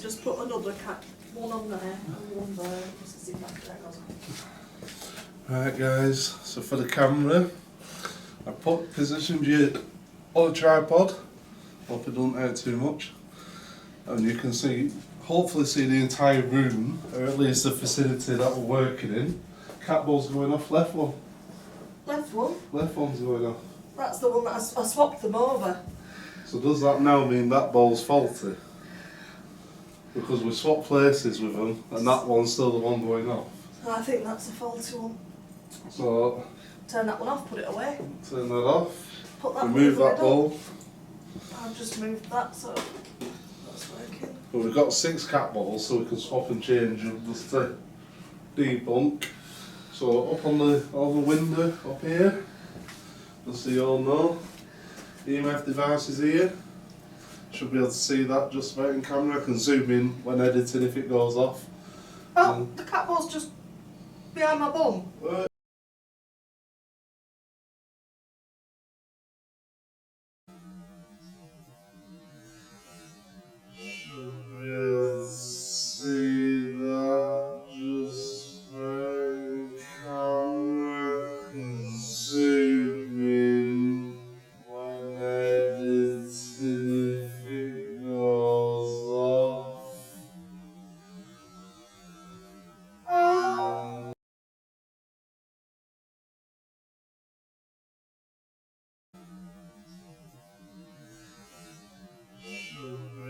Just put another cat, one on there and one there, just to see if that goes on. Right guys, so for the camera, I positioned you on a tripod. Hope it doesn't hurt too much. And you can see, hopefully see the entire room, or at least the vicinity that we're working in. Cat ball's going off, left one. Left one? Left one's going off. That's the one that I swapped them over. So does that now mean that ball's faulty? Because we swapped places with them, and that one's still the one going off. I think that's a faulty one. So Turn that one off, put it away. turn that off. Put that Remove one that ball. I've just moved that, so that's working. But we've got 6 cat balls, so we can swap and change them just to debunk. So up on the window up here, just so you all know, EMF device is here. Should be able to see that just about in camera. I can zoom in when editing if it goes off. Oh, the cat ball's just behind my bum. We'll see that just very camera can zoom in when editing if it goes off.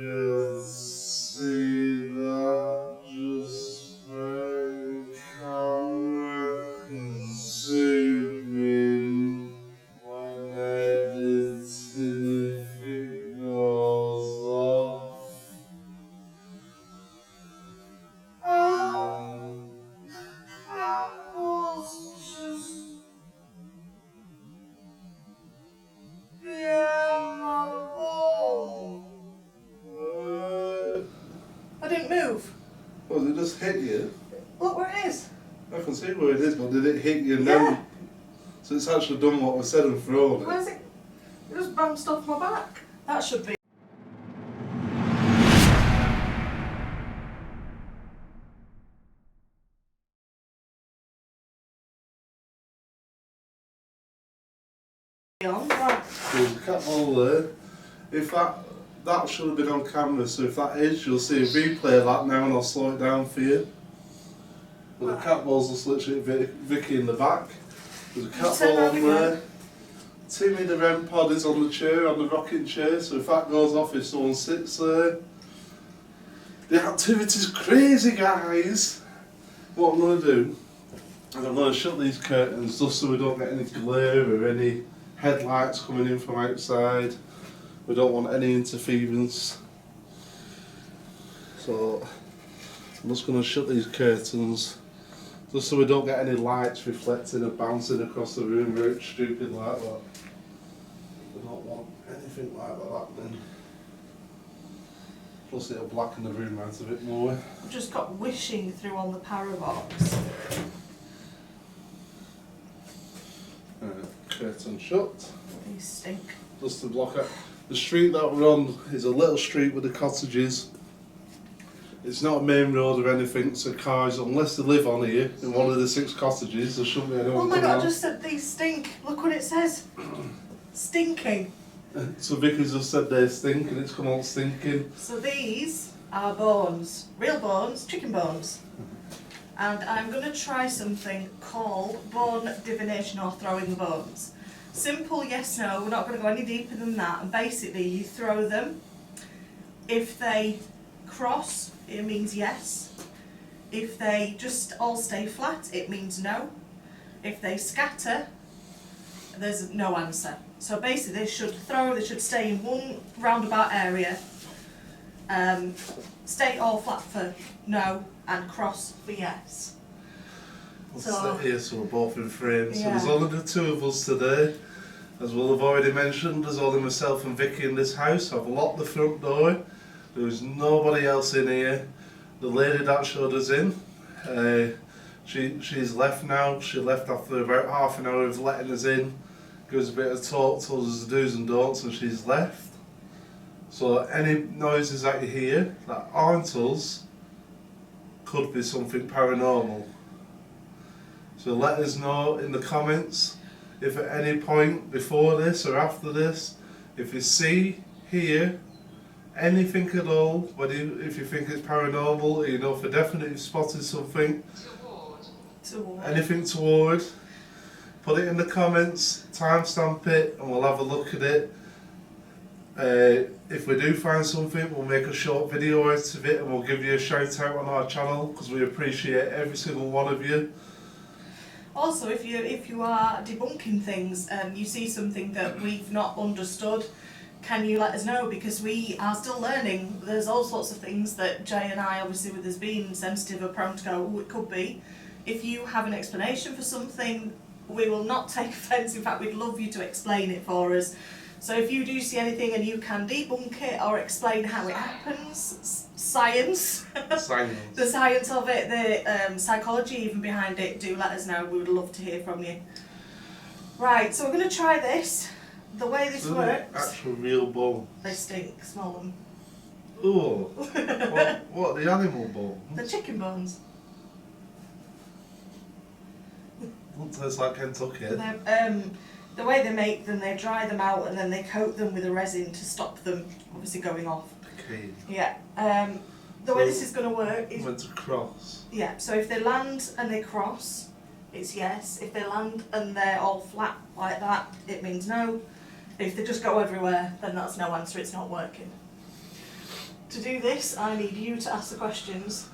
We'll see that just very camera can zoom in when editing if it goes off. I didn't move. Well, did it just hit you? Look where it is. I can see where it is, but did it hit you Yeah. now? So it's actually done what we said and thrown it. Where's it? It just bounced off my back. That should be. On, right. There's a cat ball there. If that should have been on camera, so if that is, you'll see a replay of that now and I'll slow it down for you. But the cat ball's just literally Vicky in the back. There's a cat ball on there. Timmy the REM pod is on the chair, on the rocking chair, so if that goes off, if someone sits there. The activity's crazy, guys! What I'm going to do is I'm going to shut these curtains just so we don't get any glare or any headlights coming in from outside. We don't want any interference. So I'm just going to shut these curtains just so we don't get any lights reflecting and bouncing across the room very stupid like that. We don't want anything like that happening. Plus it'll blacken the room out a bit more. I've just got wishing through on the power box. Curtain shut. These stink. Just to block it. The street that we're on is a little street with the cottages. It's not a main road or anything, so cars, unless they live on here in one of the 6 cottages, there shouldn't be anyone Oh my coming god, on. I just said these stink. Look what it says. Stinking. So Vicky's just said they stink and it's come out stinking. So these are bones. Real bones, chicken bones. And I'm going to try something called bone divination or throwing bones. Simple yes, no, we're not going to go any deeper than that. And basically you throw them. If they cross, it means yes. If they just all stay flat, it means no. If they scatter, there's no answer. So basically they should stay in one roundabout area, stay all flat for no, and cross for yes. We'll So- sit here so we're both in frame. So Yeah. there's only the 2 of us today. As we'll have already mentioned, there's only myself and Vicky in this house. I've locked the front door. There's nobody else in here. The lady that showed us in, she's left now. She left after about half an hour of letting us in. Gives a bit of talk, tells us the do's and don'ts, and she's left. So any noises that you hear that aren't us could be something paranormal. So let us know in the comments if at any point before this or after this, if you see, hear anything at all, whether if you think it's paranormal or you know for definite you've spotted something, anything toward, put it in the comments, timestamp it, and we'll have a look at it. If we do find something, we'll make a short video out of it and we'll give you a shout out on our channel because we appreciate every single one of you. Also, if you are debunking things and you see something that we've not understood, can you let us know? Because we are still learning. There's all sorts of things that Jay and I, obviously with us being sensitive, are prone to go, oh, it could be. If you have an explanation for something, we will not take offence. In fact, we'd love you to explain it for us. So if you do see anything and you can debunk it or explain how it happens, science, the science of it, the psychology even behind it, do let us know. We would love to hear from you. Right, so we're going to try this. The way this works... Actual real bones. They stink, smell them. Oh, what are the animal bones? The chicken bones. Doesn't taste like Kentucky. The way they make them, they dry them out and then they coat them with a resin to stop them obviously going off. Okay. Yeah. The way this is going to work is... Meant to cross. Yeah, so if they land and they cross, it's yes. If they land and they're all flat like that, it means no. If they just go everywhere, then that's no answer, it's not working. To do this, I need you to ask the questions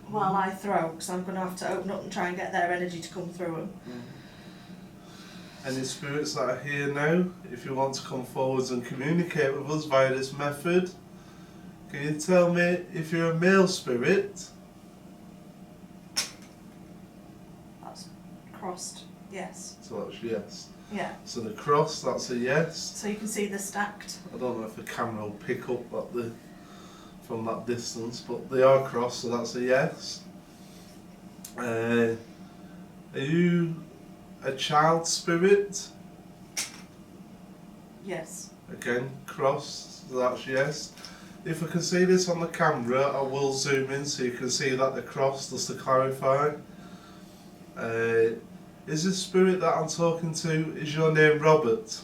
while I throw, because I'm going to have to open up and try and get their energy to come through them. Any spirits that are here now, if you want to come forwards and communicate with us via this method, can you tell me if you're a male spirit? That's crossed, yes. So that's yes. Yeah. So the cross, that's a yes. So you can see they're stacked. I don't know if the camera will pick up that from that distance, but they are crossed, so that's a yes. Are you a child spirit? Yes. Again, cross, so that's yes. If I can see this on the camera, I will zoom in so you can see that the cross, just to clarify. Is the spirit that I'm talking to, is your name Robert?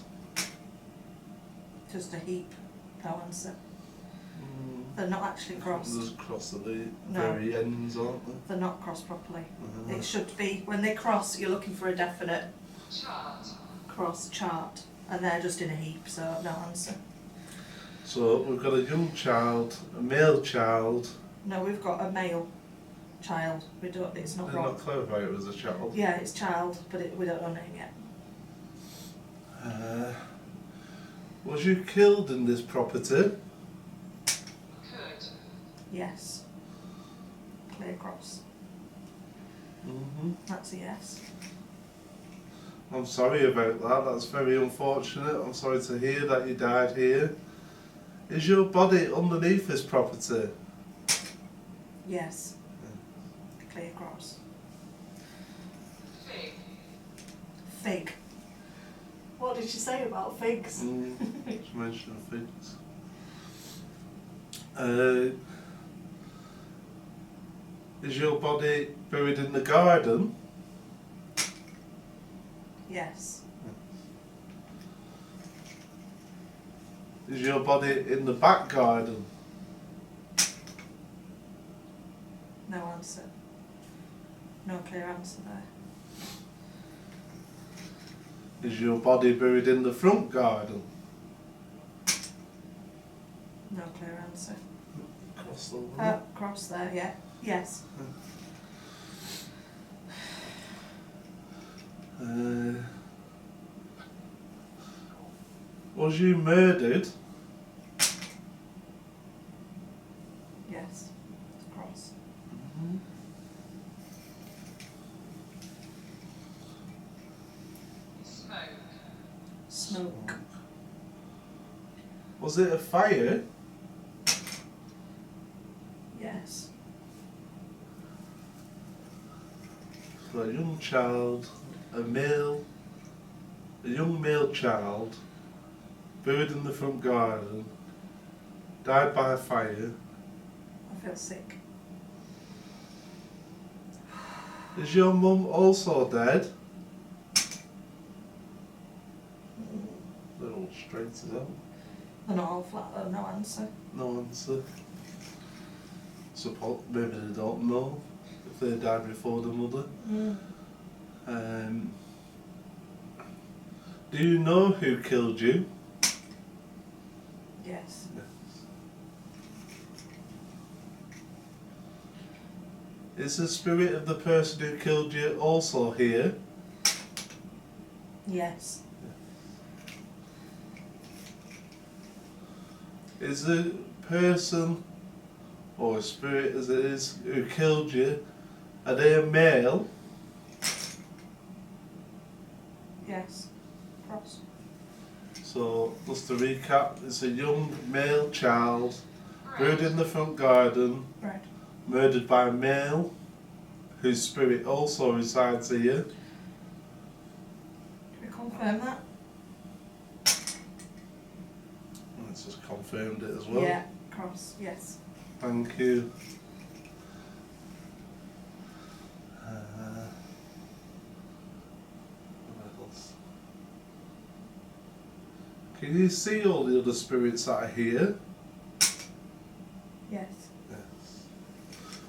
Just a heap, no answer. They're not actually crossed. There's a cross at the No. very ends, aren't they? They're not crossed properly. It should be, when they cross, you're looking for a definite cross chart, and they're just in a heap, so no answer. So we've got a young child, a male child. No, we've got a male child. We don't. It's not Did wrong. not clarify it was a child. Yeah, it's child, but we don't know name yet. Was you killed in this property? Yes. Clear cross. That's a yes. I'm sorry about that, that's very unfortunate. I'm sorry to hear that you died here. Is your body underneath this property? Yes. Clear cross. Fig. What did she say about figs? Just mentioned figs. Is your body buried in the garden? Yes. Is your body in the back garden? No answer. No clear answer there. Is your body buried in the front garden? No clear answer. Cross over. Cross there, yeah. Yes. Was you murdered? Yes. Cross. Smoke. Was it a fire? Yes. For a young child, a young male child, buried in the front garden, died by fire. I feel sick. Is your mum also dead? They're all straight as hell. They're not all flat though, no answer. No answer. Suppose maybe they don't know if they died before the mother. Do you know who killed you? Yes. Is the spirit of the person who killed you also here? Yes. Is the person, or a spirit as it is, who killed you, are they a male? Yes. Cross. So, just to recap, it's a young male child, buried in the front garden, Right. murdered by a male, whose spirit also resides here. Can we confirm that? Let's just confirmed it as well. Yeah. Cross. Yes. Thank you. What else? Can you see all the other spirits that are here? Yes. Yes.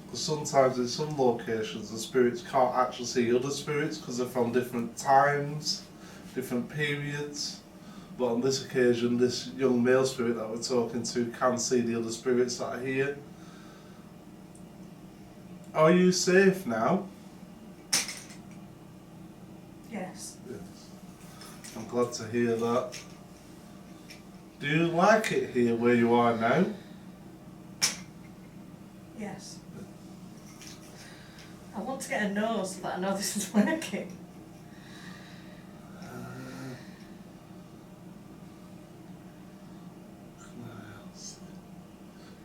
Because sometimes in some locations the spirits can't actually see other spirits because they're from different times, different periods. But on this occasion, this young male spirit that we're talking to can see the other spirits that are here. Are you safe now? Yes. Yes. I'm glad to hear that. Do you like it here where you are now? Yes. I want to get a nose so that I know this is working.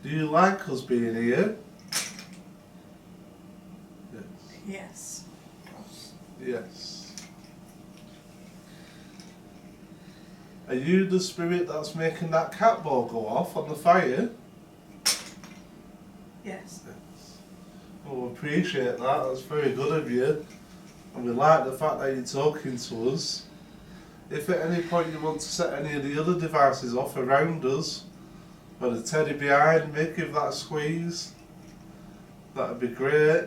Do you like us being here? Yes. Yes. Cross. Yes. Are you the spirit that's making that cat ball go off on the fire? Yes. Yes. Well, we appreciate that. That's very good of you. And we like the fact that you're talking to us. If at any point you want to set any of the other devices off around us, or the teddy behind me, give that a squeeze. That'd be great.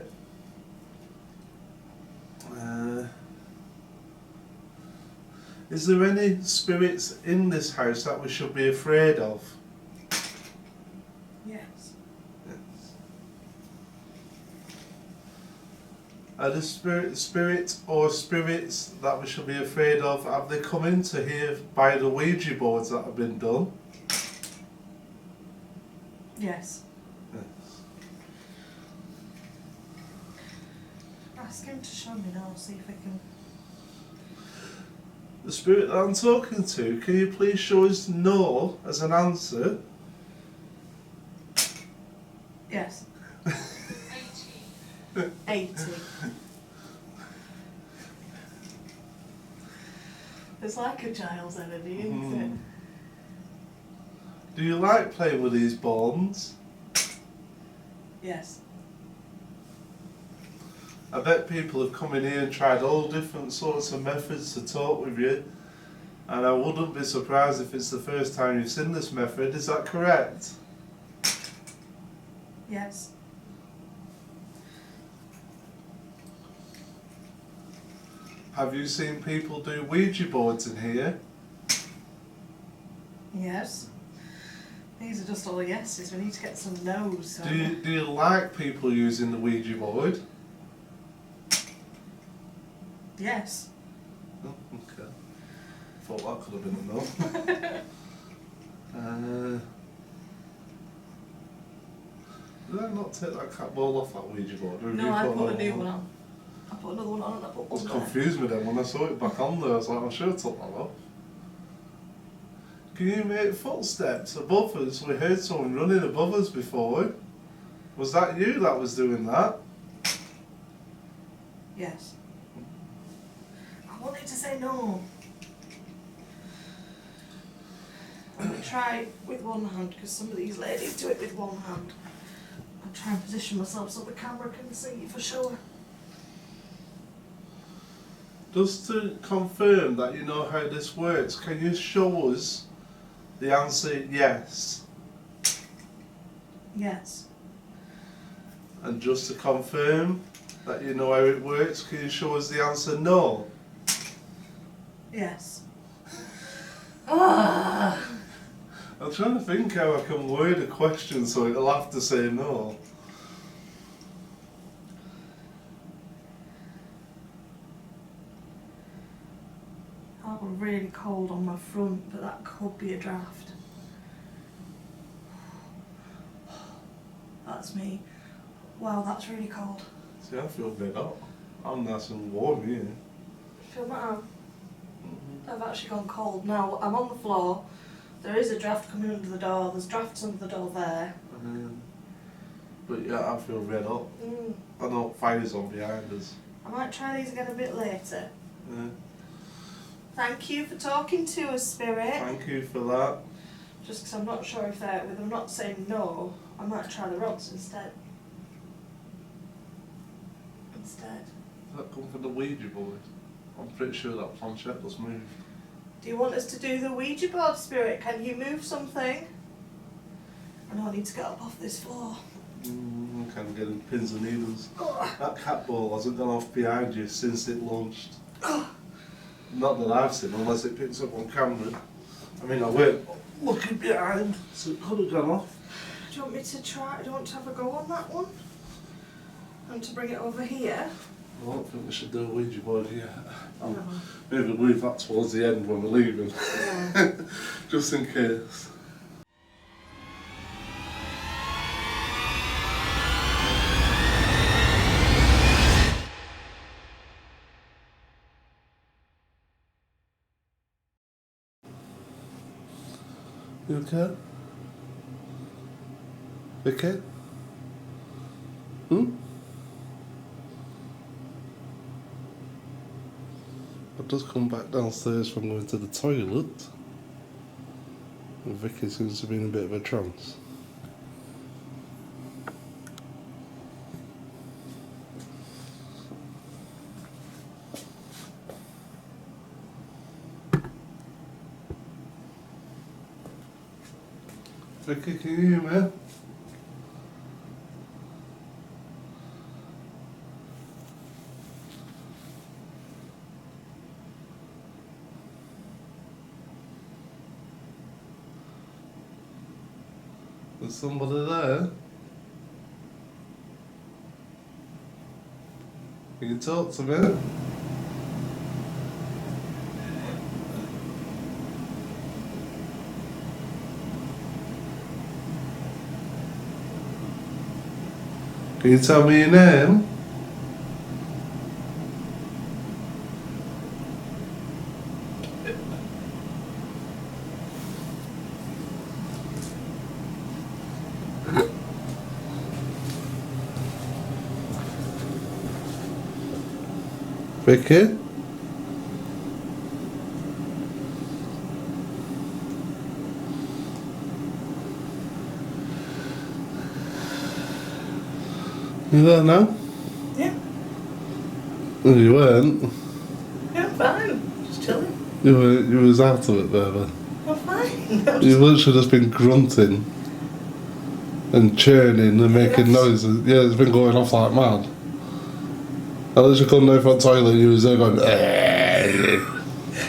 Is there any spirits in this house that we should be afraid of? Yes. Yes. Are the spirits or spirits that we should be afraid of, have they come into here by the Ouija boards that have been done? Yes. Yes. Ask him to show me now, see if I can. The spirit that I'm talking to, can you please show us no as an answer? Yes. 80. It's like a child's energy, isn't it? Do you like playing with these bones? Yes. I bet people have come in here and tried all different sorts of methods to talk with you, and I wouldn't be surprised if it's the first time you've seen this method. Is that correct? Yes. Have you seen people do Ouija boards in here? Yes. These are just all yeses. We need to get some no's. So. Do you like people using the Ouija board? Yes. Oh, okay. Thought that could have been enough. Did I not take that cat ball off that Ouija board? Or have No, you I put a another new one on. I put another one on and I put It one there. confused me then when I saw it back on there. I was like, I'm sure I took that off. Can you make footsteps above us? We heard someone running above us before. Was that you that was doing that? Yes. I wanted to say no. I'll make try with one hand, because some of these ladies do it with one hand. I'll try and position myself so the camera can see for sure. Just to confirm that you know how this works, can you show us the answer yes? Yes. And just to confirm that you know how it works, can you show us the answer no? Yes. Ah. I'm trying to think how I can word a question so it'll have to say no. I'm really cold on my front, but that could be a draft. That's me. Wow, that's really cold. See, I feel a bit hot. I'm nice and warm here. Feel my arm? I've actually gone cold. Now, I'm on the floor. There is a draft coming under the door. There's drafts under the door there. But yeah, I feel red hot. I know fire's on behind us. I might try these again a bit later. Yeah. Thank you for talking to us, Spirit. Thank you for that. Just because I'm not sure if they're, with them not saying no, I might try the rods instead. Does that come from the Ouija board? I'm pretty sure that planchette was moved. Do you want us to do the Ouija board, Spirit? Can you move something? I know I need to get up off this floor. I'm kind of getting pins and needles. That cat ball hasn't gone off behind you since it launched. Not that I've seen, unless it picks up on camera. I mean, I weren't looking behind, so it could have gone off. Do you want me to try? Do you want to have a go on that one? And to bring it over here? I don't think we should do a Ouija board here. No. Maybe leave that towards the end when we're leaving. Yeah. Just in case. You okay? Okay? I've just come back downstairs from going to the toilet. And Vicky seems to be in a bit of a trance. Vicky, can you hear me? There's somebody there. Can you talk to me? Can you tell me your name? Vicky? You there now? Yeah. No, you weren't. Yeah, I'm fine. Just chilling. You was out of it there, then. I'm fine. I'm You've literally just been grunting and churning and making noises. Yeah, it's been going off like mad. I literally come down from the toilet and you was there going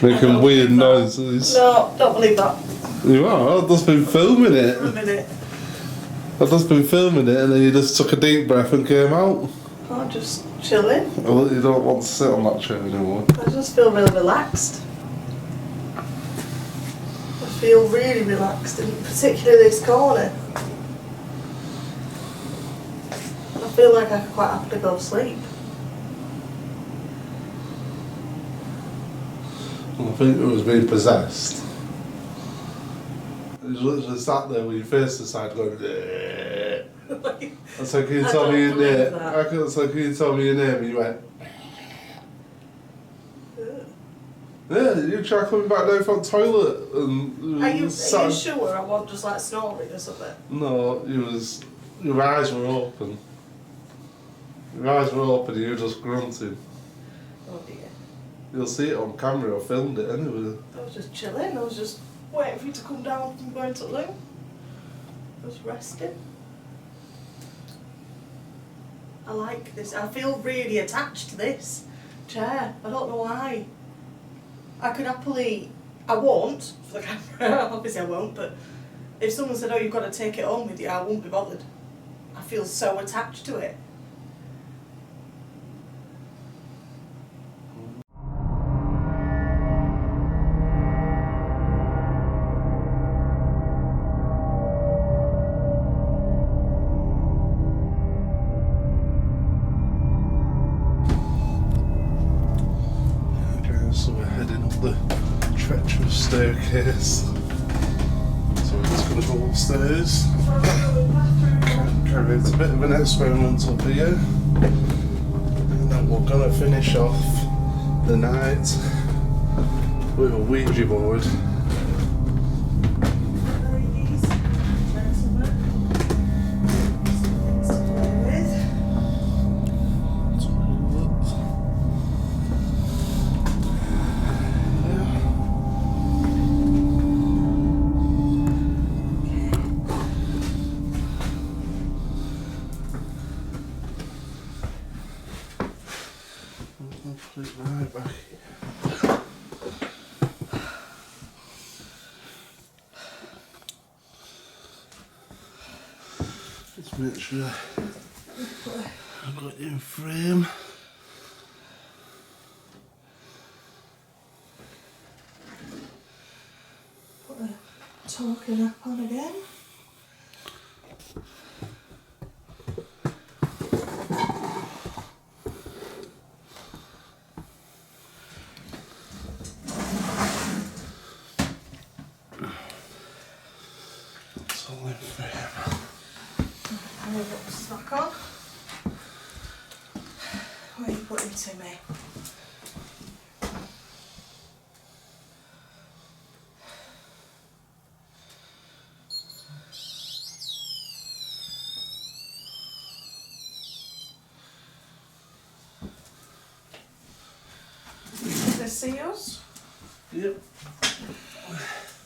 making weird noises. No, don't believe that. You are, I've just been filming it. A minute. I've just been filming it and then you just took a deep breath and came out. I'm just chilling. Well, you don't want to sit on that chair anymore. I just feel really relaxed. I feel really relaxed, in particularly this corner. I feel like I could quite happily go to sleep. I think it was being possessed. You literally sat there with your face to the side going, I said, can you tell me your name? I said, can you tell me your name? And you went, Yeah, you try coming back down from the toilet and... Are you sure I wasn't just like snoring or something? No, your eyes were open. Your eyes were open and you were just grunting. Oh dear. You'll see it on camera, I filmed it anyway. I was just chilling, I was just waiting for you to come down from going to the loo. I was resting. I like this, I feel really attached to this chair. I don't know why. I could happily, I won't, for the camera, obviously I won't, but if someone said, oh, you've got to take it home with you, I won't be bothered. I feel so attached to it. So we're heading up the treacherous staircase. So we're just going to go upstairs. Carry out a bit of an experiment up here. And then we're going to finish off the night with a Ouija board. Put it right back here. Just make sure I've got you in frame. Put a talking app on again. Snack on. What are you putting to me? Can they see us? Yep.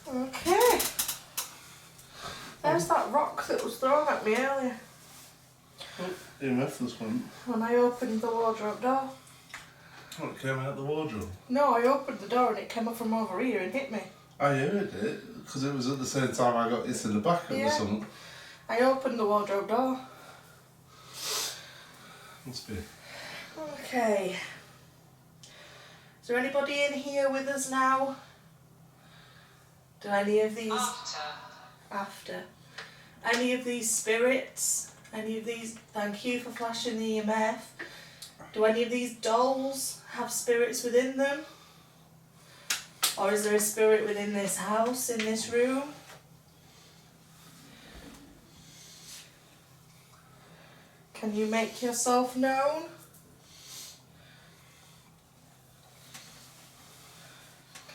Okay. There's that rock that was thrown at me earlier. Oh, EMF this one. When I opened the wardrobe door. Oh, it came out the wardrobe? No, I opened the door and it came up from over here and hit me. I heard it, because it was at the same time I got hit in the back or something. I opened the wardrobe door. Must be. Okay. Is there anybody in here with us now? Do any of these... After. Any of these spirits? Any of these... Thank you for flashing the EMF. Do any of these dolls have spirits within them? Or is there a spirit within this house, in this room? Can you make yourself known?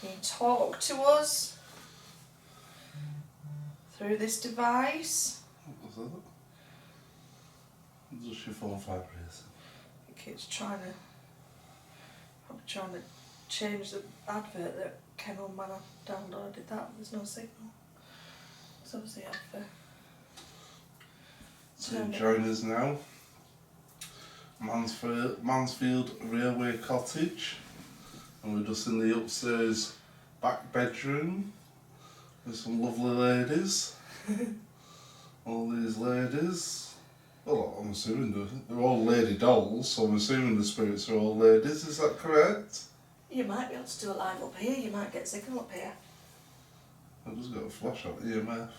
Can you talk to us through this device? What was that? Just your phone vibrating. I think it's probably trying to change the advert that came on when I downloaded that. There's no signal. So was the advert. So join us now. Mansfield Railway Cottage, and we're just in the upstairs back bedroom with some lovely ladies. All these ladies, well, I'm assuming they're all lady dolls, so I'm assuming the spirits are all ladies, is that correct? You might be able to do a live up here, you might get signal up here. I've just got a flash on EMF.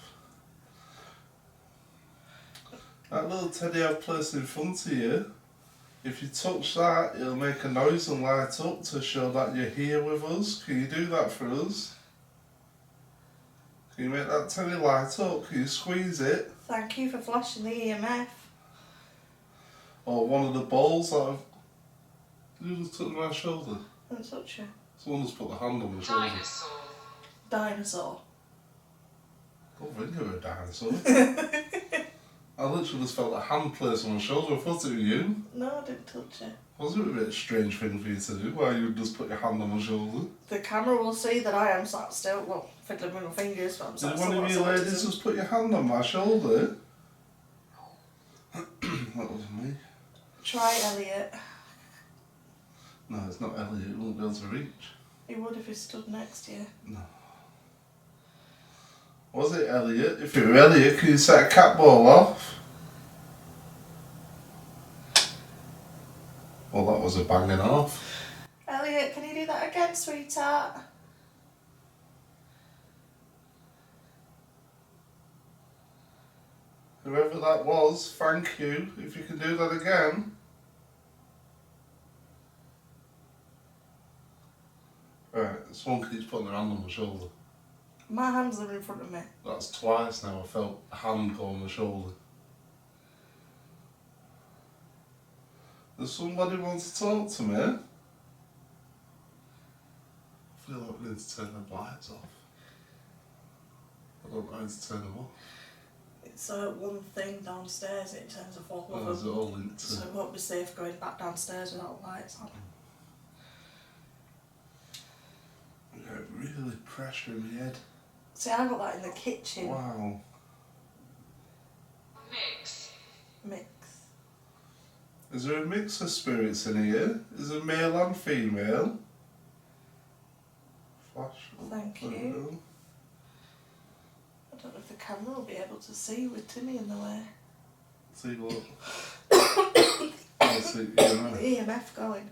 That little teddy I've placed in front of you, if you touch that, it'll make a noise and light up to show that you're here with us. Can you do that for us? Can you make that teddy light up? Can you squeeze it? Thank you for flashing the EMF. Or one of the balls that I've... You just took my shoulder. Don't touch you. Someone just put the hand on my shoulder. Dinosaur. Don't think of a dinosaur. I literally just felt a hand placed on my shoulder. I thought it was you. No, I didn't touch it. Was it a bit strange thing for you to do? Why you would just put your hand on my shoulder? The camera will see that I am sat still. Well, fiddling with my fingers, but I'm sat Did still. one of you ladies just put your hand on my shoulder? That was me. Try Elliot. No, it's not Elliot. He won't be able to reach. He would if he stood next to you. No. Was it Elliot? If it were Elliot, could you set a cat ball off? Well, that was a banging off. Elliot, can you do that again, sweetheart? Whoever that was, thank you. If you can do that again. Right, someone keeps putting their hand on my shoulder. My hands are in front of me. That's twice now I felt a hand go on my shoulder. Does somebody want to talk to me? I feel like we need to turn the lights off. I don't know how to turn them off. It's one thing downstairs in terms of all of Is it them. all linked to? So it won't be safe going back downstairs without lights on. I got really pressure in my head. See, I got that in the kitchen. Wow. Mix. Is there a mix of spirits in here? Is it male and female? Flash. Thank you. I don't know if the camera will be able to see with Timmy in the way. See what? I see, you know. The EMF going.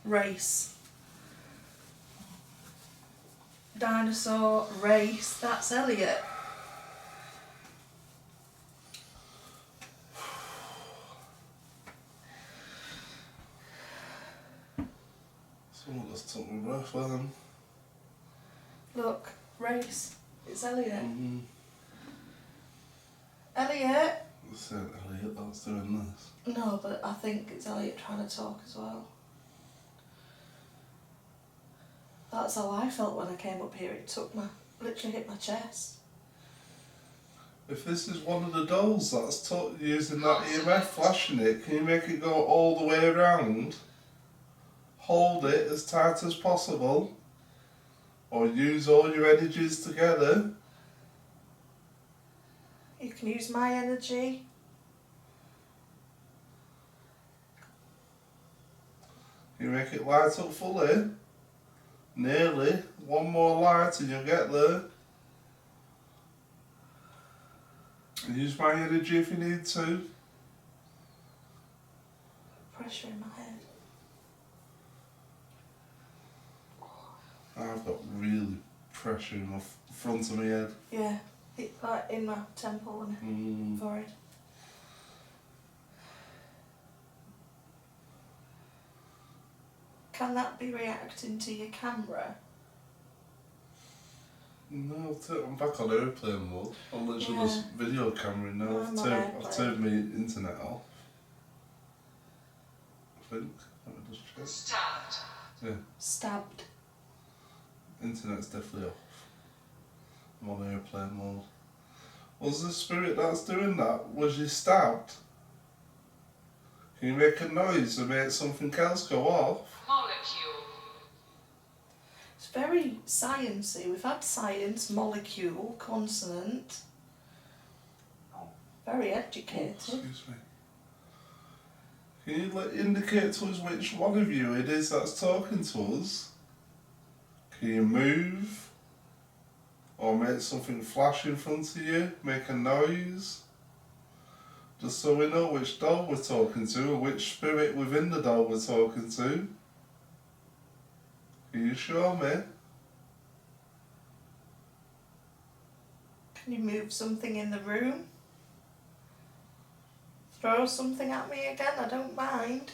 Race. Dinosaur, race, that's Elliot. Someone just took my breath with them. Look, race, it's Elliot. Mm-hmm. Elliot? That's it, Elliot, that's doing this. No, but I think it's Elliot trying to talk as well. That's how I felt when I came up here. It literally hit my chest. If this is one of the dolls that's using that EMF flashing it, can you make it go all the way around? Hold it as tight as possible? Or use all your energies together? You can use my energy. Can you make it light up fully? Nearly. One more light and you'll get there. And use my energy if you need to. Pressure in my head. I've got really pressure in my front of my head. Yeah, like in my temple and forehead. Can that be reacting to your camera? No, I'm back on airplane mode. I'm literally just video camera now. I've turned my internet off. I think. Let me just check. Stabbed. Yeah. Stabbed. Internet's definitely off. I'm on airplane mode. Was the spirit that's doing that, was you stabbed? Can you make a noise and make something else go off? Molecule. It's very sciencey. We've had science, molecule, consonant. Very educated. Excuse me. Can you indicate to us which one of you it is that's talking to us? Can you move? Or make something flash in front of you? Make a noise? Just so we know which doll we're talking to or which spirit within the doll we're talking to. Can you show me? Can you move something in the room? Throw something at me again, I don't mind.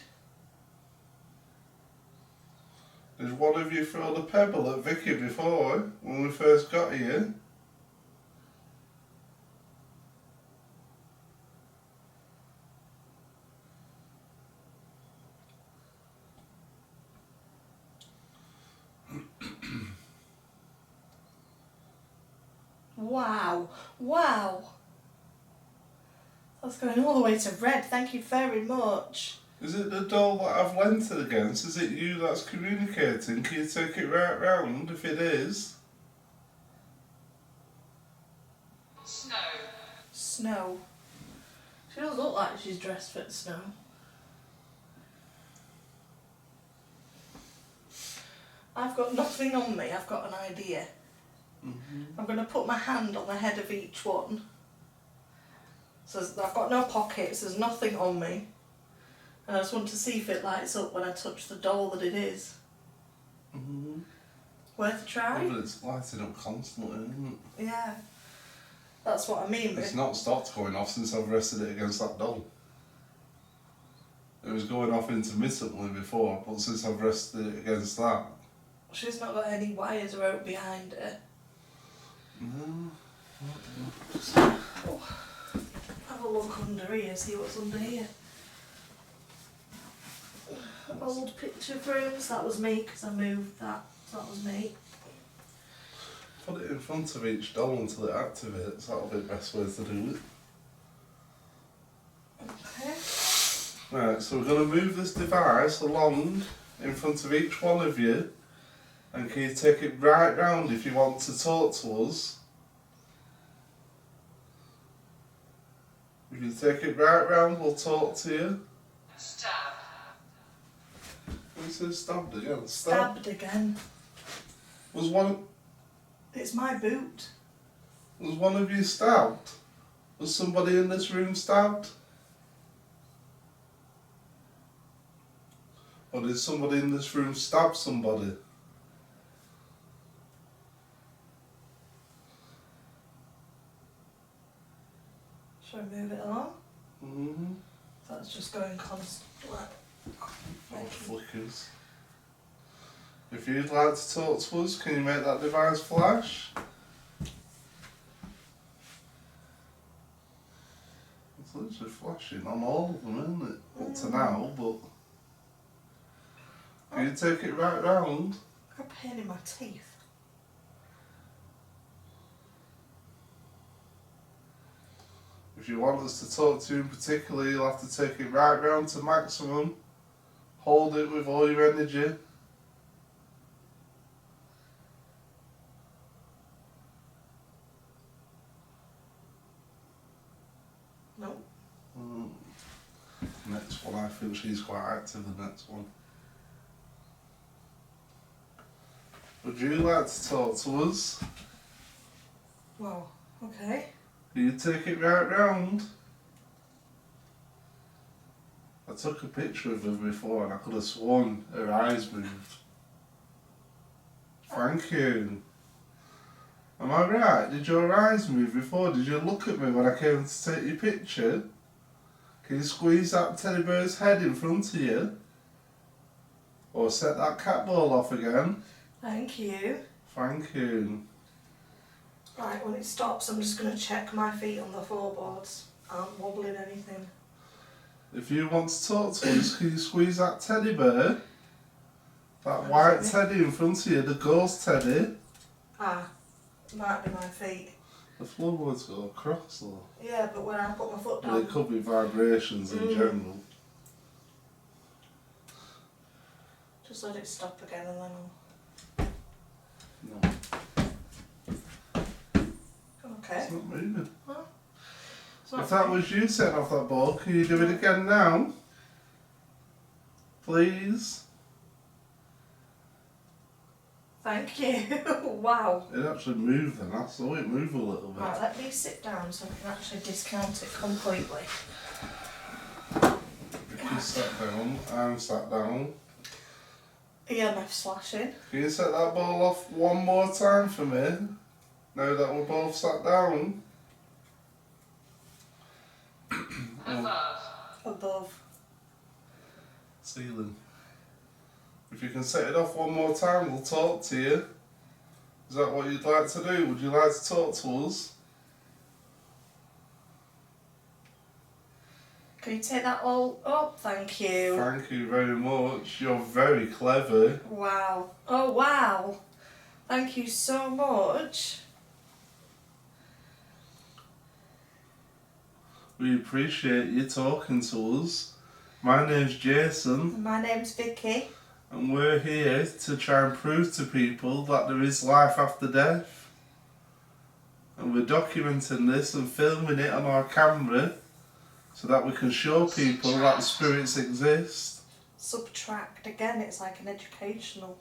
Did one of you throw the pebble at Vicky before, when we first got here? Wow, wow. That's going all the way to red, thank you very much. Is it the doll that I've lent it against? Is it you that's communicating? Can you take it right round if it is? Snow. Snow. She does look like she's dressed for the snow. I've got nothing on me, I've got an idea. I'm going to put my hand on the head of each one. So I've got no pockets, there's nothing on me. And I just want to see if it lights up when I touch the doll that it is. Worth a try? Yeah, but it's lighting up constantly, isn't it? Yeah. That's what I mean. It's not stopped going off since I've rested it against that doll. It was going off intermittently before, but since I've rested it against that. She's not got any wires or out behind her. No. Oh. Have a look under here, see what's under here. Old picture frames, that was me because I moved that, so that was me. Put it in front of each doll until it activates, that'll be the best way to do it. Okay. Right, so we're going to move this device along in front of each one of you, and can you take it right round if you want to talk to us? If you take it right round, we'll talk to you. Stab. What says stabbed again? Stabbed again. Was one It's my boot. of you stabbed? Was somebody in this room stabbed? Or did somebody in this room stab somebody? Shall I move it along? Mm-hmm. That's just going constant. Oh, flickers. If you'd like to talk to us, can you make that device flash? It's literally flashing on all of them, isn't it? Up to now, but... Can you take it right round? I've got a pain in my teeth. If you want us to talk to you in particular, you'll have to take it right round to maximum. Hold it with all your energy. Nope. Next one, I think she's quite active, the next one. Would you like to talk to us? Well, okay. Can you take it right round? I took a picture of her before and I could have sworn her eyes moved. Thank you. Am I right? Did your eyes move before? Did you look at me when I came to take your picture? Can you squeeze that teddy bear's head in front of you? Or set that cat ball off again? Thank you. Thank you. Right, when it stops, I'm just going to check my feet on the floorboards. Aren't wobbling anything. If you want to talk to us, can you squeeze that teddy bear? That white teddy in front of you, the ghost teddy. Ah, might be my feet. The floorboards go across though. Yeah, but when I put my foot But down... it could be vibrations in general. Just let it stop again and then No, I'll... Okay. it's not moving. Huh? It's not If that was you setting off that ball, can you do it again now? Please? Thank you. Wow. It actually moved then, I saw it move a little bit. Right, let me sit down so I can actually discount it completely. Vicky's sat down, I'm sat down. EMF's flashing. Can you set that ball off one more time for me? Now that we're both sat down. Above. Above. Ceiling. If If you can set it off one more time, we'll talk to you. Is that what you'd like to do? Would you like to talk to us? Can you take that all up? Thank you. Thank you very much. You're very clever. Wow. Oh, wow. Thank you so much. We appreciate you talking to us. My name's Jason, My name's Vicky. and we're here to try and prove to people that there is life after death. And we're documenting this and filming it on our camera so that we can show people that the spirits exist. Subtract. Again, it's like an educational.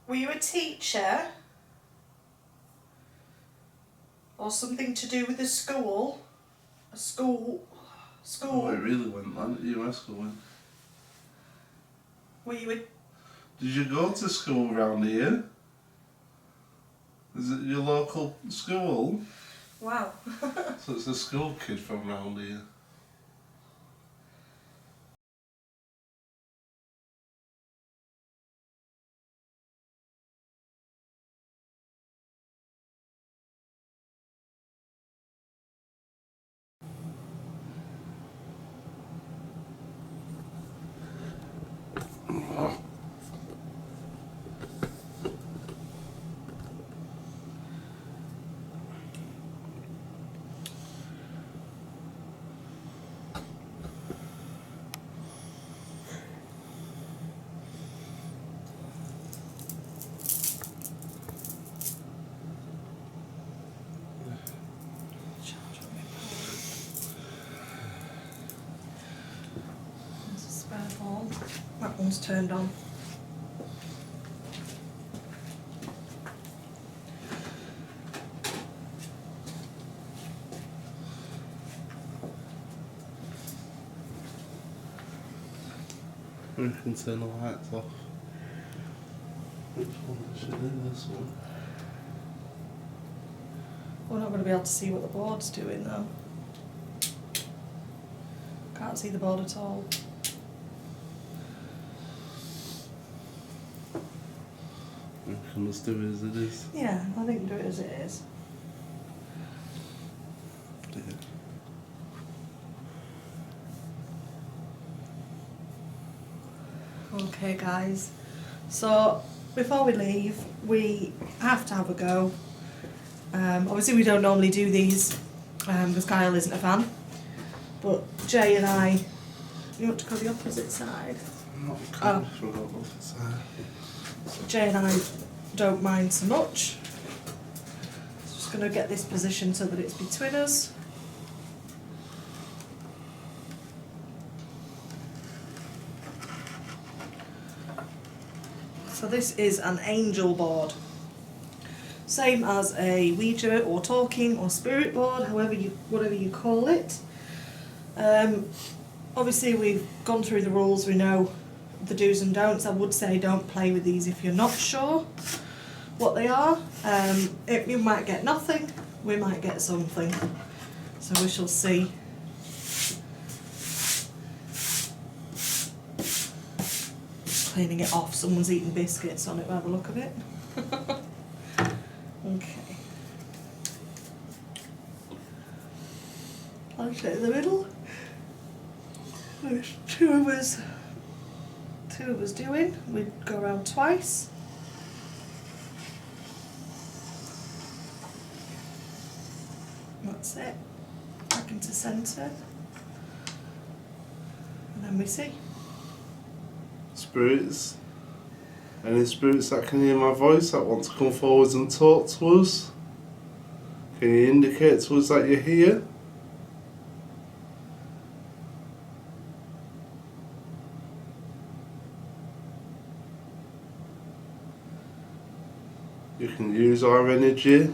Were you a teacher? Or something to do with a school? A school? Oh, it really went that you were going. Were you a... Did you go to school around here? Is it your local school? Wow. So it's a school kid from around here. There's a spare ball. That one's turned on. We can turn the lights off. Which one should do this one? We're not going to be able to see what the board's doing though. Can't see the board at all. We can just do it as it is. Yeah, I think do it as it is. Yeah. Okay guys, so before we leave we have to have a go. Obviously we don't normally do these because Kyle isn't a fan, but Jay and I, you want to go the opposite side? Not Oh. forgot what to say. Jay and I don't mind so much. Just going to get this position so that it's between us. So this is an angel board. Same as a Ouija or talking or spirit board, whatever you call it. Obviously we've gone through the rules, we know the do's and don'ts. I would say don't play with these if you're not sure what they are. You might get nothing, we might get something. So we shall see. Cleaning it off, someone's eating biscuits on it by the look of it. Okay. I'll sit in the middle. There's two of us doing. We'd go around twice. That's it. Back into centre. And then we see. Spirits. Any spirits that can hear my voice that want to come forwards and talk to us? Can you indicate to us that you're here? You can use our energy,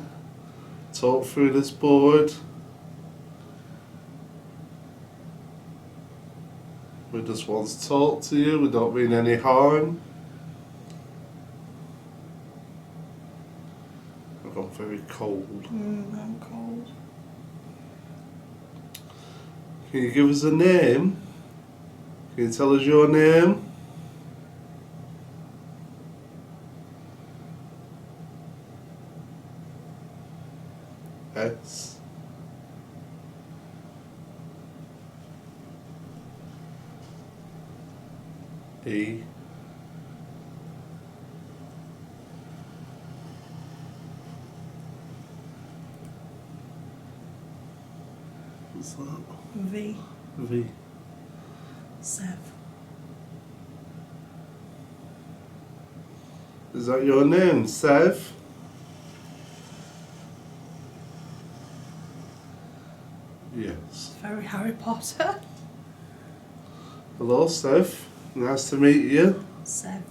talk through this board. We just want to talk to you, we don't mean any harm. I've got very cold. I'm cold. Can you give us a name? Can you tell us your name? S. E. What's that? V. V. Sev. Is that your name, Sev? Yes. Very Harry Potter. Hello, Sev. Nice to meet you. Sev.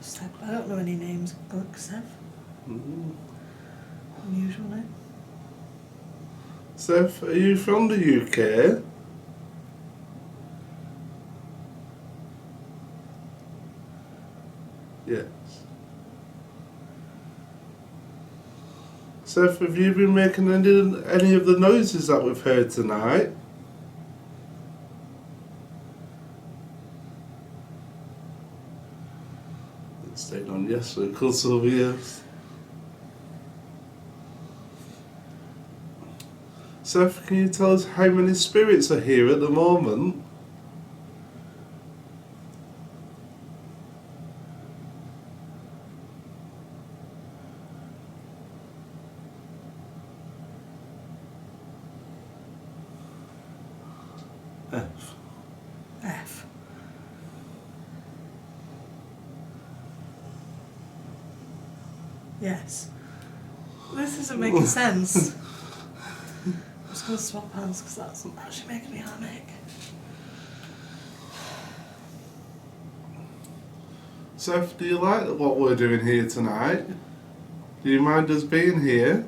Sev. I don't know any names like Sev. Unusual name. Sev, are you from the UK? Yes. Seth, have you been making any of the noises that we've heard tonight? It's staying on yes, so it could still be yes. Seth, can you tell us how many spirits are here at the moment? F. F. Yes. This isn't making sense. I'm just going to swap hands because that's actually making me panic. Seth, do you like what we're doing here tonight? Do you mind us being here?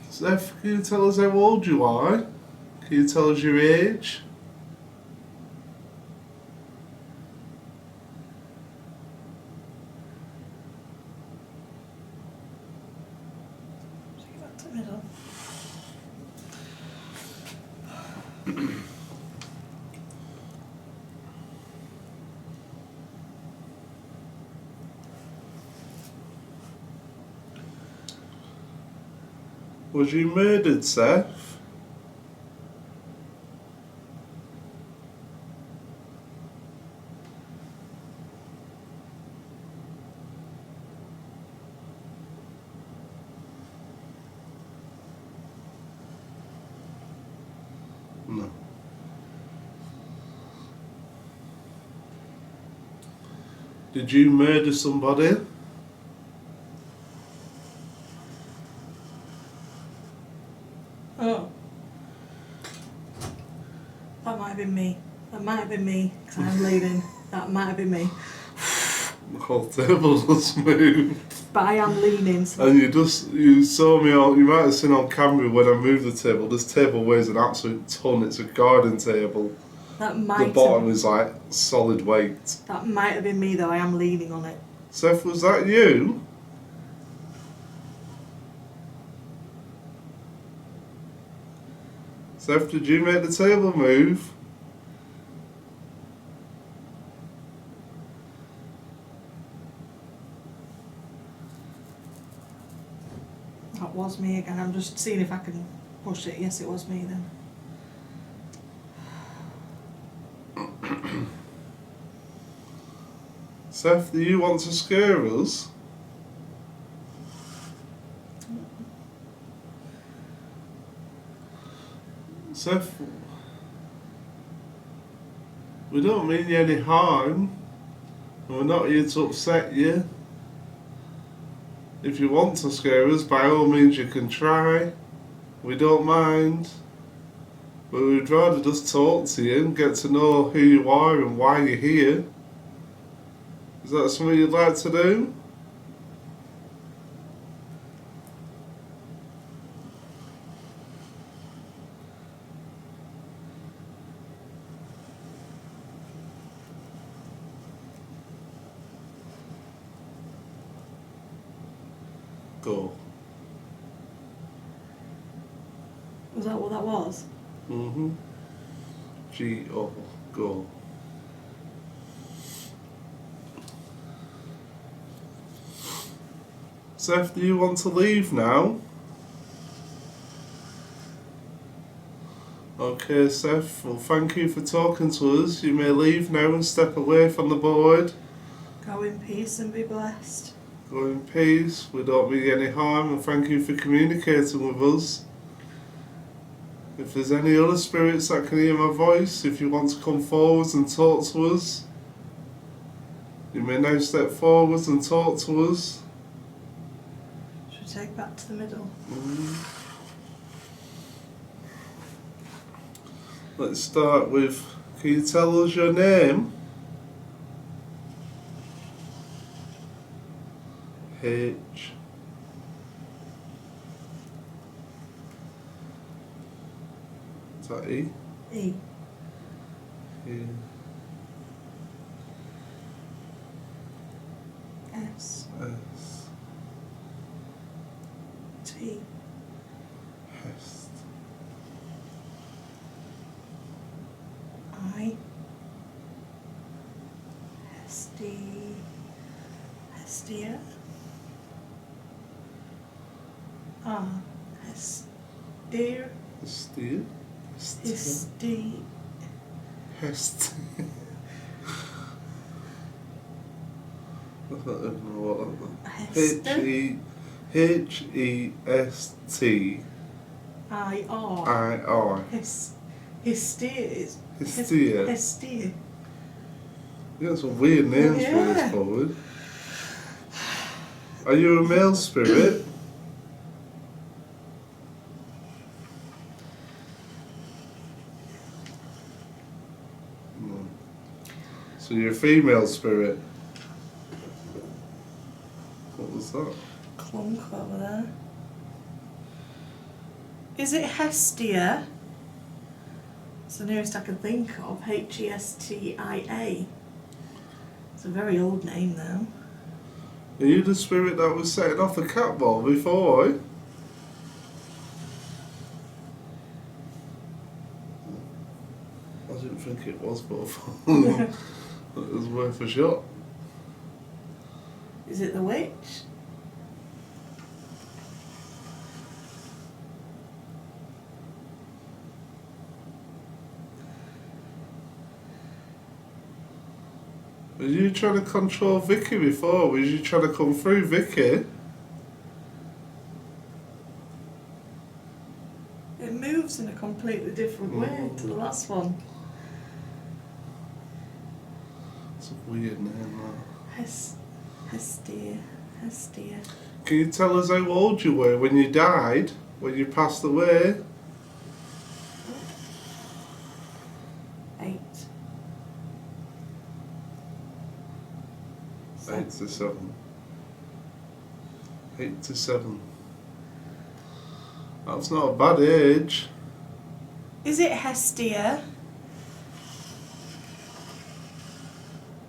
Seth, can you tell us how old you are? Can you tell us your age? Take that to the middle. Was you murdered, Seth? No. Did you murder somebody? Oh. That might have been me. That might have been me because I'm leaving. That might have been me. The whole table just moved. But I am leaning. So And you saw me on, you might have seen on camera when I moved the table, this table weighs an absolute ton, it's a garden table. that The might bottom have, is like solid weight. that might have been me though. I am leaning on it. Seth, was that you? Seth, did you make the table move? That was me again. I'm just seeing if I can push it. Yes, it was me then. Seth, do you want to scare us? Seth, we don't mean you any harm, and we're not here to upset you. If you want to scare us, by all means you can try. We don't mind. But we'd rather just talk to you and get to know who you are and why you're here. Is that something you'd like to do? Go. Was that what that was? Mm-hmm. G-O, go. Seth, do you want to leave now? Okay, Seth, well thank you for talking to us. You may leave now and step away from the board. Go in peace and be blessed. Go in peace, we don't mean any harm, and thank you for communicating with us. If there's any other spirits that can hear my voice, if you want to come forwards and talk to us, you may now step forwards and talk to us. Should we take back to the middle? Let's start with, can you tell us your name? H. Is that E? E. E. S. S. T. Hest. I. Hestia. Hestia. R. Hestia. Hestia. Hestia. Hest. I don't know what that was. Hester. Hest. I-R. I-R. Hestia is... Hestia. Hestia. You got some weird names for this forward. Are you a male spirit? No. So you're a female spirit? What was that? Clunk over there. Is it Hestia? It's the nearest I can think of. Hestia. It's a very old name though. Are you the spirit that was setting off the cat ball before? I didn't think it was, but it was worth a shot. Is it the witch? Were you trying to control Vicky before? Was you trying to come through Vicky? It moves in a completely different way to the last one. It's a weird name, that. Hestia. Can you tell us how old you were when you died? When you passed away? 8. 8 to 7. 8 to 7. That's not a bad age. Is it Hestia?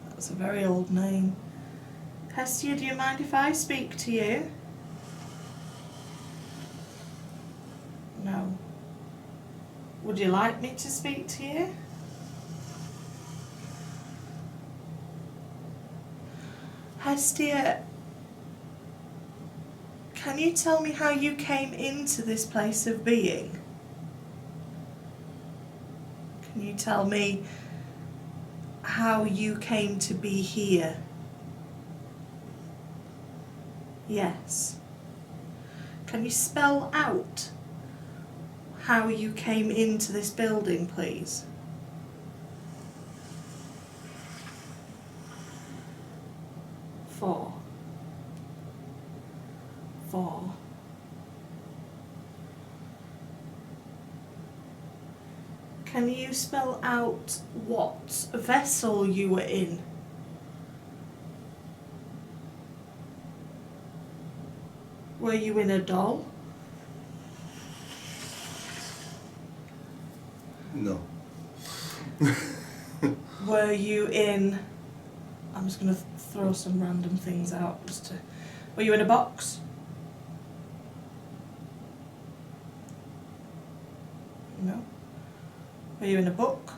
That's a very old name. Hestia, do you mind if I speak to you? No. Would you like me to speak to you? Hestia, can you tell me how you came into this place of being? Can you tell me how you came to be here? Yes. Can you spell out how you came into this building, please? Four. Can you spell out what vessel you were in? Were you in a doll? No. Were you in... I'm just going to throw some random things out just to... Were you in a box? Were you in a book?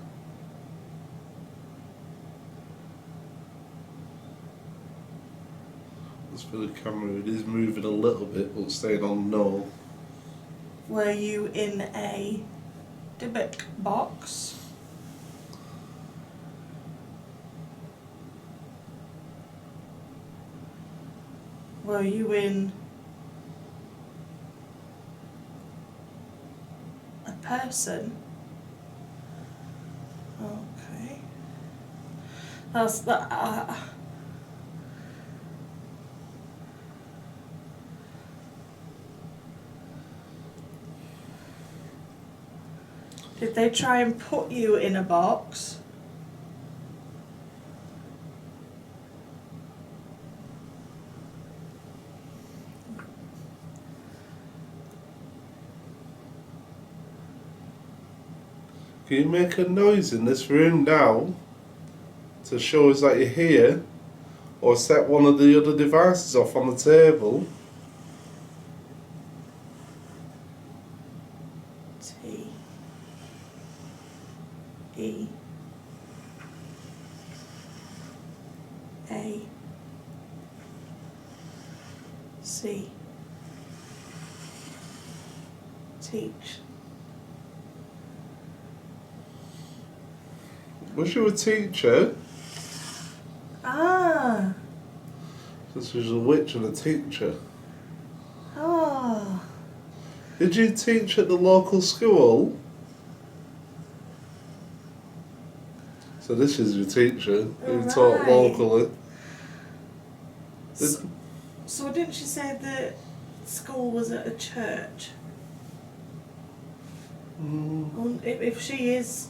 As for the camera, it is moving a little bit, but staying on no. Were you in a Dybbuk box? Were you in a person? Okay. That's that. Did they try and put you in a box? Can you make a noise in this room now to show us that you're here, or set one of the other devices off on the table? T E A C Teach. Was you a teacher? Ah. This was a witch and a teacher. Oh. Did you teach at the local school? So this is your teacher who taught Right. locally. So didn't she say that school was at a church? Well, if she is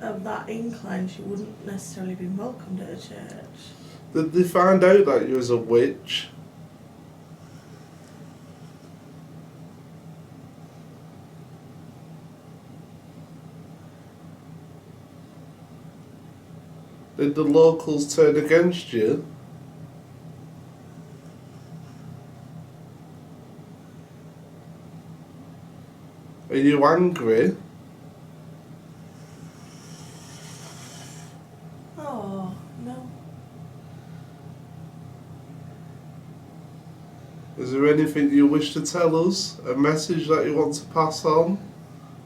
of that incline, she wouldn't necessarily be welcomed at a church. Did they find out that you was a witch? Did the locals turn against you? Are you angry? Oh, no. Is there anything you wish to tell us? A message that you want to pass on?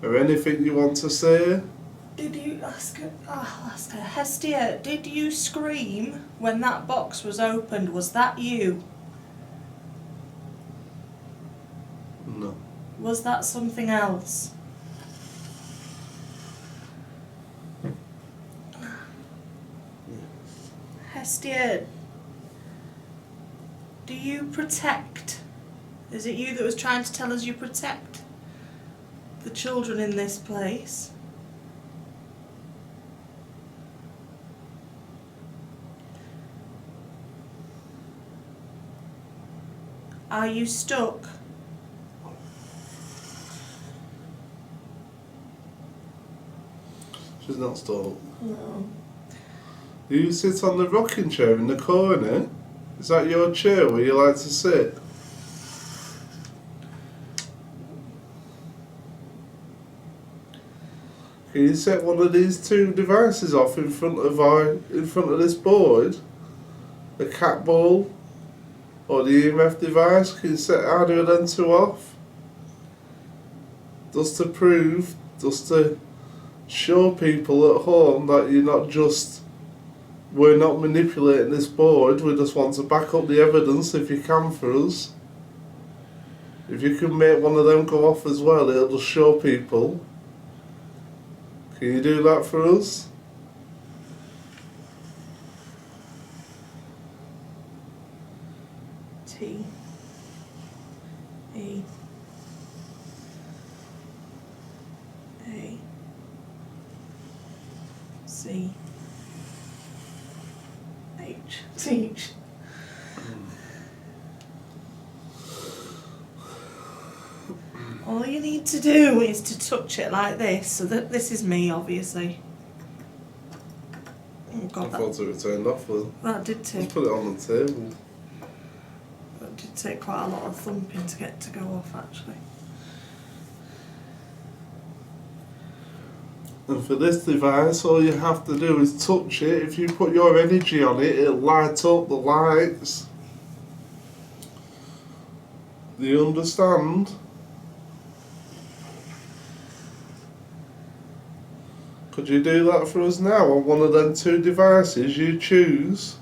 Or anything you want to say? Did you ask her? Oh, I'll ask her. Hestia, did you scream when that box was opened? Was that you? No. Was that something else? Hestia, do you protect? Is it you that was trying to tell us you protect the children in this place? Are you stuck? She's not stuck. No. Do you sit on the rocking chair in the corner? Is that your chair where you like to sit? Can you set one of these two devices off in front of this board? The cat ball or the EMF device? Can you set either of them two off? Just to prove, just to show people at home that we're not manipulating this board, we just want to back up the evidence if you can for us. If you can make one of them go off as well, it'll just show people. Can you do that for us? T E A C H. Teach. All you need to do is to touch it like this, so that this is me, obviously. Oh I God, thought it was turned off then. that did Just take put it on the table. quite a lot of thumping to get to go off, actually. And for this device, all you have to do is touch it. If you put your energy on it, it'll light up the lights. Do you understand? Could you do that for us now on one of them two devices you choose?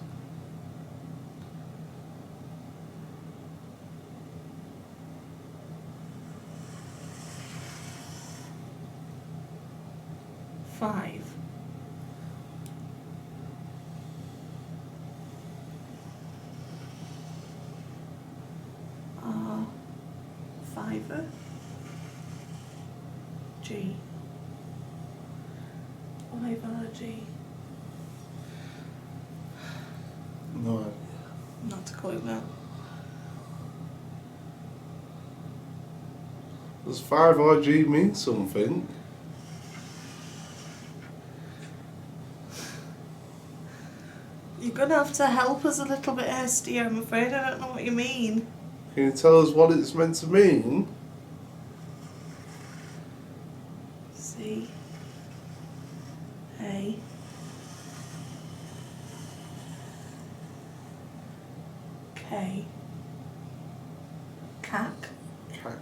Five. R. Fiver. G. 5RG. No. Not a clue now. Does 5RG mean something? You're gonna have to help us a little bit, Hestia. I'm afraid I don't know what you mean. Can you tell us what it's meant to mean? C. A. K. Cack. Cack.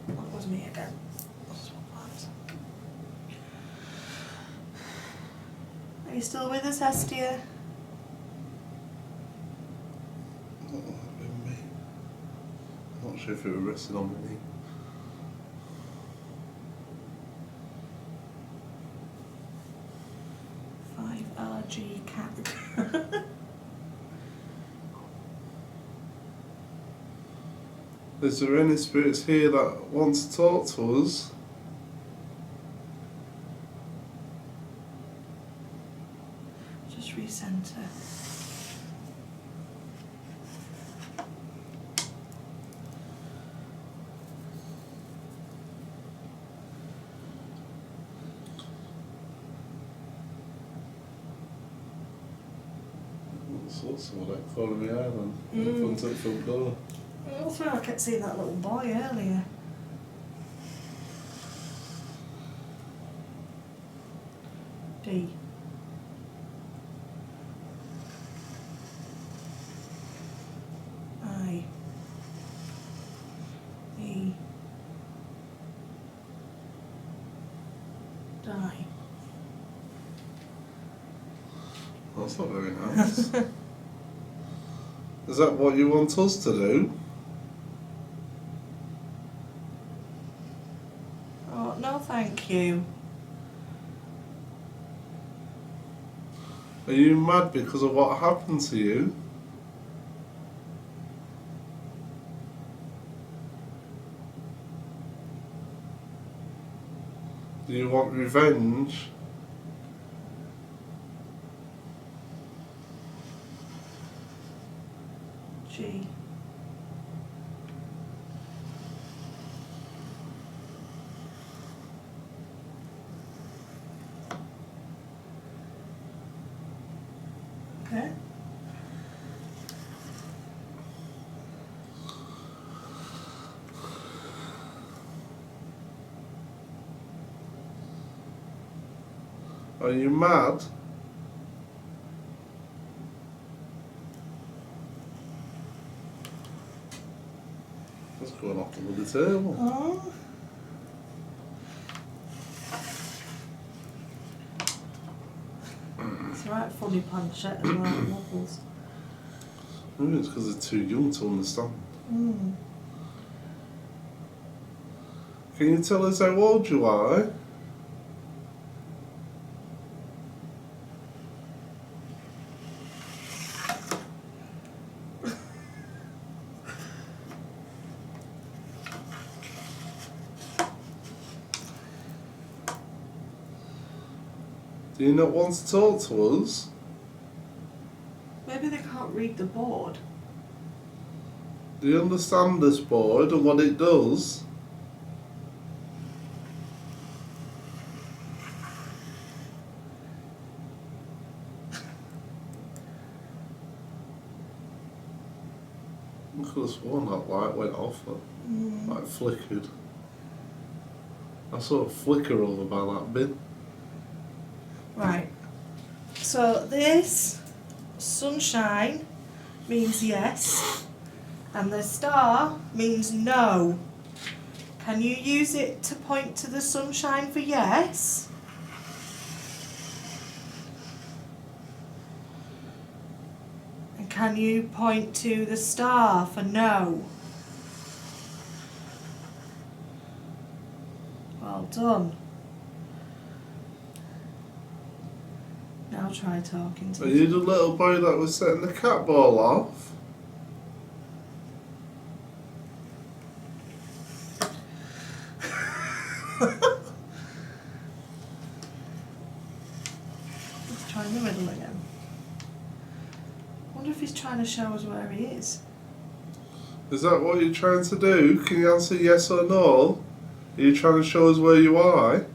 That was me again. Are you still with us, Hestia? Oh, that'd been me. I'm not sure if it were resting on my knee. RG Cack. Is there any spirits here that want to talk to us? Just recenter. All sorts of that following me island. In front of the front door. That's where I kept seeing that little boy earlier. D. I. E. Die. That's not very nice. Is that what you want us to do? Oh, no thank you. Are you mad because of what happened to you? Do you want revenge? G. Okay. Are you mad? What's going off the bloody table? Oh. It's a right funny planchette as well, it wobbles. Maybe it's because they're too young to understand. Mm. Can you tell us how old you are? Do you not want to talk to us? Maybe they can't read the board. Do you understand this board and what it does? could have sworn that light went off, like flickered. I saw a flicker over by that bin. Right. So this sunshine means yes, and the star means no. Can you use it to point to the sunshine for yes? And can you point to the star for no? Well done. Now try talking to Are me. you the little boy that was setting the cat ball off? Let's try in the middle again. I wonder if he's trying to show us where he is. Is that what you're trying to do? Can you answer yes or no? Are you trying to show us where you are?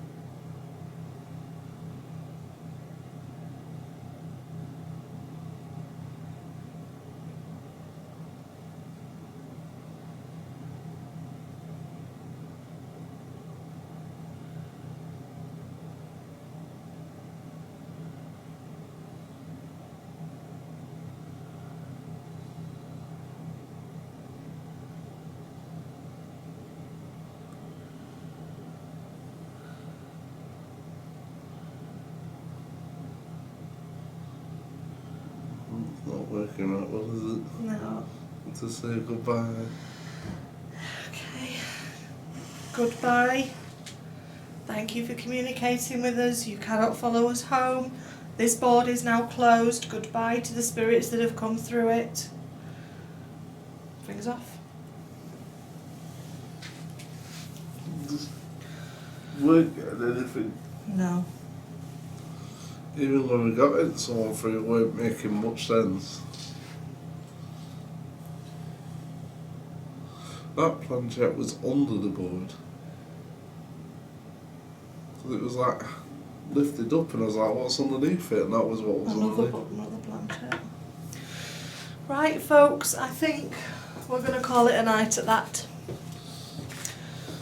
It's not working right well, is it? No. To say goodbye. Okay. Goodbye. Thank you for communicating with us. You cannot follow us home. This board is now closed. Goodbye to the spirits that have come through it. Fingers off. Weren't getting anything. No. Even when we got into someone through, it weren't making much sense. That planchette was under the board. So it was like lifted up, and I was like, what's underneath it? And that was what was underneath. Another planchet. Right, folks, I think we're going to call it a night at that.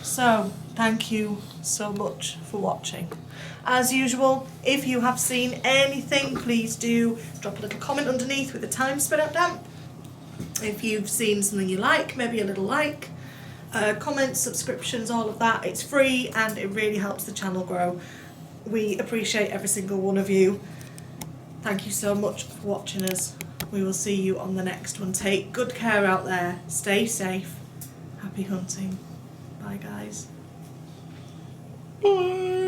So, thank you so much for watching. As usual, if you have seen anything, please do drop a little comment underneath with the time sped up damp. If you've seen something you like, maybe a little like, comments, subscriptions, all of that. It's free and it really helps the channel grow. We appreciate every single one of you. Thank you so much for watching us. We will see you on the next one. Take good care out there. Stay safe. Happy hunting. Bye, guys. Bye.